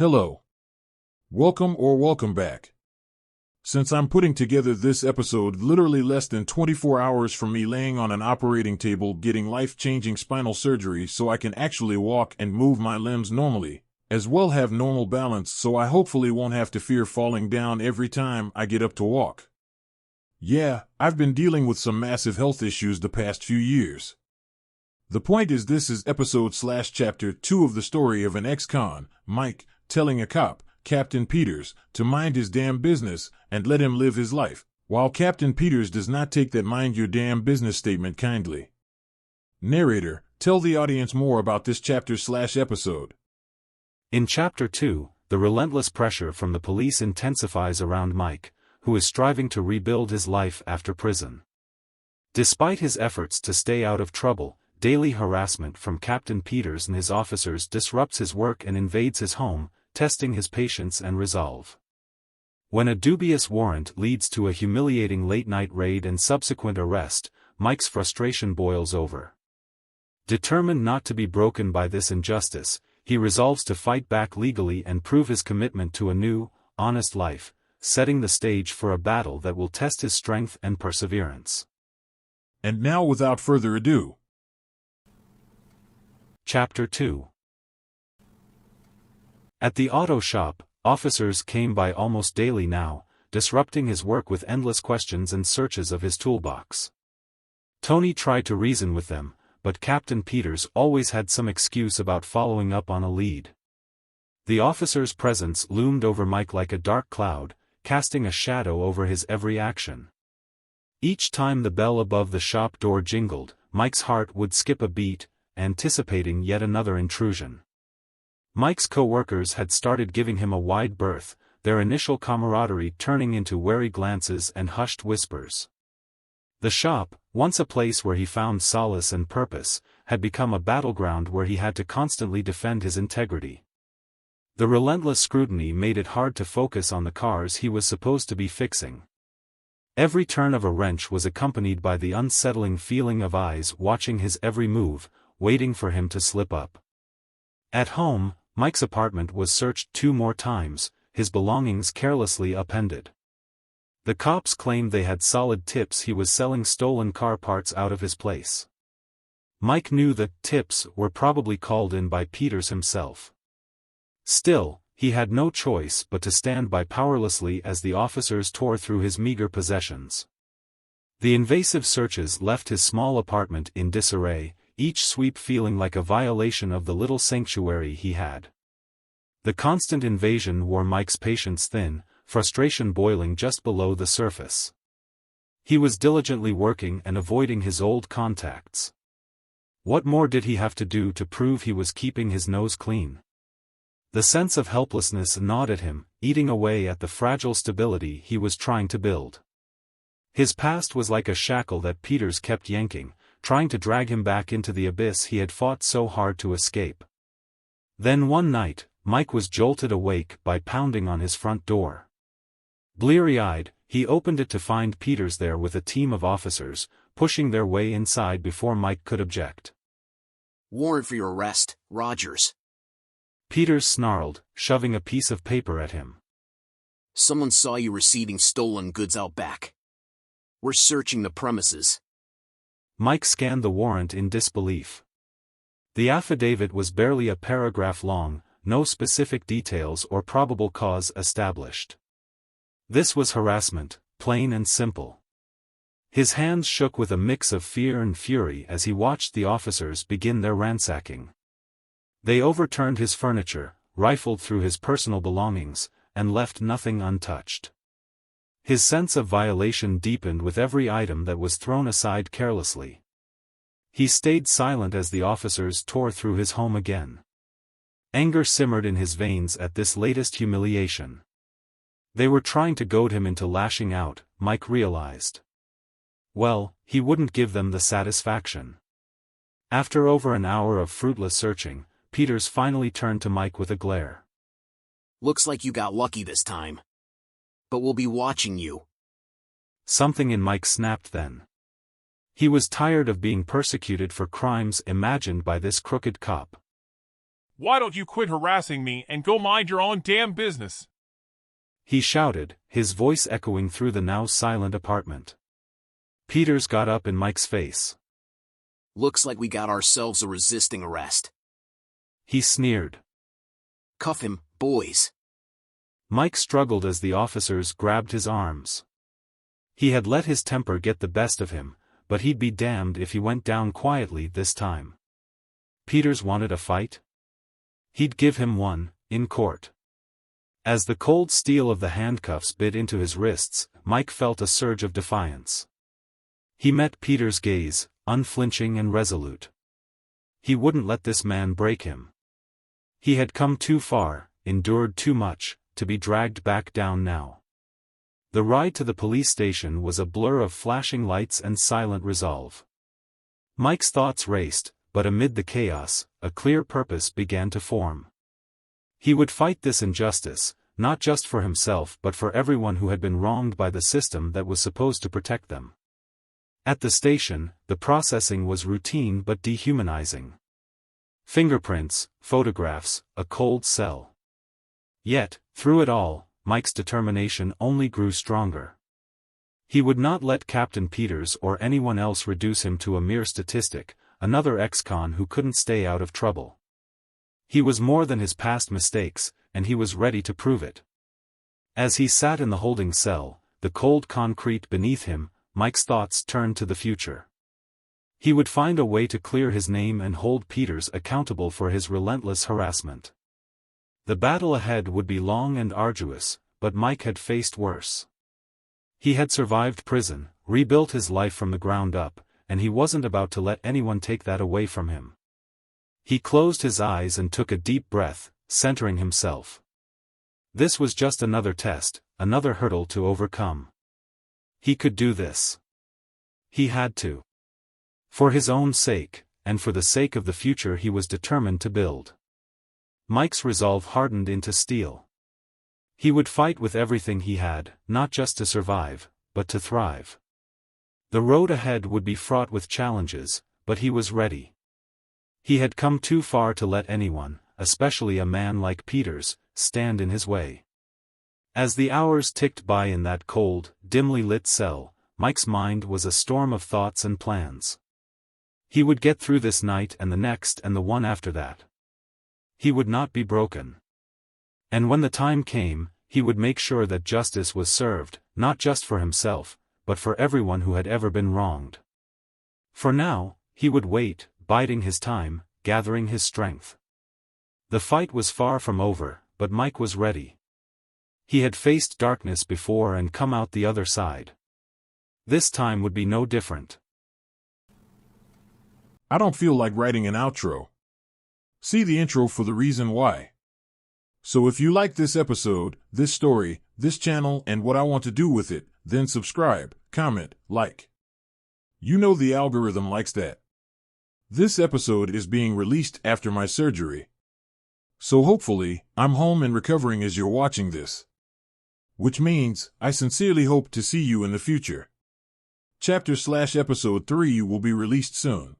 Hello. Welcome back. Since I'm putting together this episode literally less than 24 hours from me laying on an operating table getting life-changing spinal surgery so I can actually walk and move my limbs normally, as well have normal balance so I hopefully won't have to fear falling down every time I get up to walk. Yeah, I've been dealing with some massive health issues the past few years. The point is this is episode/chapter 2 of the story of an ex-con, Mike, telling a cop, Captain Peters, to mind his damn business and let him live his life, while Captain Peters does not take that mind your damn business statement kindly. Narrator, tell the audience more about this chapter/episode. In Chapter 2, the relentless pressure from the police intensifies around Mike, who is striving to rebuild his life after prison. Despite his efforts to stay out of trouble, daily harassment from Captain Peters and his officers disrupts his work and invades his home, testing his patience and resolve. When a dubious warrant leads to a humiliating late-night raid and subsequent arrest, Mike's frustration boils over. Determined not to be broken by this injustice, he resolves to fight back legally and prove his commitment to a new, honest life, setting the stage for a battle that will test his strength and perseverance. And now without further ado. Chapter 2. At the auto shop, officers came by almost daily now, disrupting his work with endless questions and searches of his toolbox. Tony tried to reason with them, but Captain Peters always had some excuse about following up on a lead. The officer's presence loomed over Mike like a dark cloud, casting a shadow over his every action. Each time the bell above the shop door jingled, Mike's heart would skip a beat, anticipating yet another intrusion. Mike's co-workers had started giving him a wide berth, their initial camaraderie turning into wary glances and hushed whispers. The shop, once a place where he found solace and purpose, had become a battleground where he had to constantly defend his integrity. The relentless scrutiny made it hard to focus on the cars he was supposed to be fixing. Every turn of a wrench was accompanied by the unsettling feeling of eyes watching his every move, waiting for him to slip up. At home, Mike's apartment was searched 2 more times, his belongings carelessly upended. The cops claimed they had solid tips he was selling stolen car parts out of his place. Mike knew that tips were probably called in by Peters himself. Still, he had no choice but to stand by powerlessly as the officers tore through his meager possessions. The invasive searches left his small apartment in disarray, each sweep feeling like a violation of the little sanctuary he had. The constant invasion wore Mike's patience thin, frustration boiling just below the surface. He was diligently working and avoiding his old contacts. What more did he have to do to prove he was keeping his nose clean? The sense of helplessness gnawed at him, eating away at the fragile stability he was trying to build. His past was like a shackle that Peters kept yanking, trying to drag him back into the abyss he had fought so hard to escape. Then one night, Mike was jolted awake by pounding on his front door. Bleary-eyed, he opened it to find Peters there with a team of officers, pushing their way inside before Mike could object. "Warrant for your arrest, Rogers." Peters snarled, shoving a piece of paper at him. "Someone saw you receiving stolen goods out back. We're searching the premises." Mike scanned the warrant in disbelief. The affidavit was barely a paragraph long, no specific details or probable cause established. This was harassment, plain and simple. His hands shook with a mix of fear and fury as he watched the officers begin their ransacking. They overturned his furniture, rifled through his personal belongings, and left nothing untouched. His sense of violation deepened with every item that was thrown aside carelessly. He stayed silent as the officers tore through his home again. Anger simmered in his veins at this latest humiliation. They were trying to goad him into lashing out, Mike realized. Well, he wouldn't give them the satisfaction. After over an hour of fruitless searching, Peters finally turned to Mike with a glare. "Looks like you got lucky this time. But we'll be watching you." Something in Mike snapped then. He was tired of being persecuted for crimes imagined by this crooked cop. Why don't you quit harassing me and go mind your own damn business? He shouted, his voice echoing through the now silent apartment. Peters got up in Mike's face. Looks like we got ourselves a resisting arrest. He sneered. Cuff him, boys. Mike struggled as the officers grabbed his arms. He had let his temper get the best of him, but he'd be damned if he went down quietly this time. Peters wanted a fight? He'd give him one, in court. As the cold steel of the handcuffs bit into his wrists, Mike felt a surge of defiance. He met Peters' gaze, unflinching and resolute. He wouldn't let this man break him. He had come too far, endured too much, to be dragged back down now. The ride to the police station was a blur of flashing lights and silent resolve. Mike's thoughts raced, but amid the chaos, a clear purpose began to form. He would fight this injustice, not just for himself but for everyone who had been wronged by the system that was supposed to protect them. At the station, the processing was routine but dehumanizing. Fingerprints, photographs, a cold cell. Yet, through it all, Mike's determination only grew stronger. He would not let Captain Peters or anyone else reduce him to a mere statistic, another ex-con who couldn't stay out of trouble. He was more than his past mistakes, and he was ready to prove it. As he sat in the holding cell, the cold concrete beneath him, Mike's thoughts turned to the future. He would find a way to clear his name and hold Peters accountable for his relentless harassment. The battle ahead would be long and arduous, but Mike had faced worse. He had survived prison, rebuilt his life from the ground up, and he wasn't about to let anyone take that away from him. He closed his eyes and took a deep breath, centering himself. This was just another test, another hurdle to overcome. He could do this. He had to. For his own sake, and for the sake of the future he was determined to build. Mike's resolve hardened into steel. He would fight with everything he had, not just to survive, but to thrive. The road ahead would be fraught with challenges, but he was ready. He had come too far to let anyone, especially a man like Peters, stand in his way. As the hours ticked by in that cold, dimly lit cell, Mike's mind was a storm of thoughts and plans. He would get through this night and the next and the one after that. He would not be broken. And when the time came, he would make sure that justice was served, not just for himself, but for everyone who had ever been wronged. For now, he would wait, biding his time, gathering his strength. The fight was far from over, but Mike was ready. He had faced darkness before and come out the other side. This time would be no different. I don't feel like writing an outro. See the intro for the reason why. So if you like this episode, this story, this channel, and what I want to do with it, then subscribe, comment, like. You know the algorithm likes that. This episode is being released after my surgery. So hopefully, I'm home and recovering as you're watching this. Which means, I sincerely hope to see you in the future. Chapter/episode 3 will be released soon.